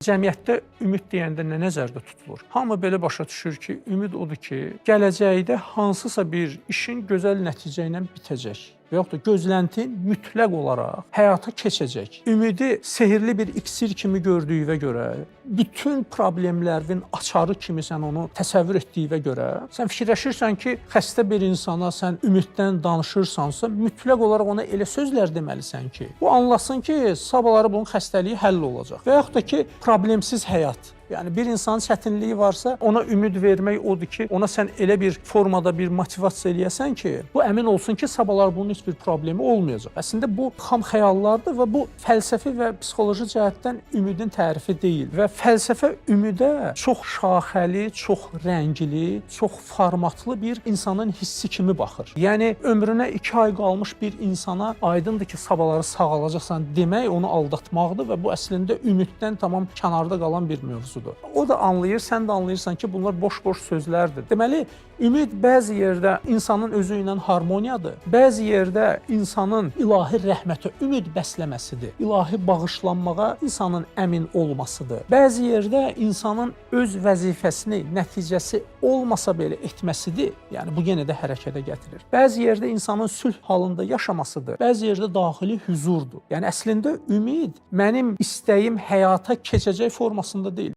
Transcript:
Cəmiyyətdə ümid deyəndə nə nəzərdə tutulur? Hamı belə başa düşür ki, ümid odur ki, gələcəkdə hansısa bir işin gözəl nəticə ilə bitəcək və yaxud da gözləntin mütləq olaraq həyata keçəcək. Ümidi sehirli bir iksir kimi gördüyünə görə, bütün problemlərin açarı kimi sən onu təsəvvür etdiyinə görə, sən fikirləşirsən ki, xəstə bir insana sən ümiddən danışırsansa, mütləq olaraq ona elə sözlər deməlisən ki, o anlasın ki, sabahları bunun xəstəliyi həll olacaq. Və yaxud da ki, problemsiz həyat. Yəni bir insanın çətinliyi varsa, ona ümid vermək odur ki, ona sən elə bir formada bir motivasiya eləyəsən ki, bu əmin olsun ki, sabahlar bunun heç bir problemi olmayacaq. Əslində bu xam xəyallardır və bu fəlsəfi və psixoloji cəhətdən ümidin tərifi deyil. Və fəlsəfə ümidə çox şaxəli, çox rəngli, çox formatlı bir insanın hissi kimi baxır. Yəni ömrünə 2 ay qalmış bir insana aydındır ki, sabahları sağalacaqsan demək onu aldatmaqdır və bu əslində ümiddən tamam kənarda qalan bir mövzudur. O da anlayır, sən də anlayırsan ki, bunlar boş-boş sözlərdir. Deməli, ümid bəzi yerdə insanın özü ilə harmoniyadır, bəzi yerdə insanın ilahi rəhmətə ümid bəsləməsidir, ilahi bağışlanmağa insanın əmin olmasıdır. Bəzi yerdə insanın öz vəzifəsini, nəticəsi olmasa belə etməsidir, yəni bu yenə də hərəkətə gətirir. Bəzi yerdə insanın sülh halında yaşamasıdır, bəzi yerdə daxili hüzurdur. Yəni əslində ümid mənim istəyim həyata keçəcək formasında deyil.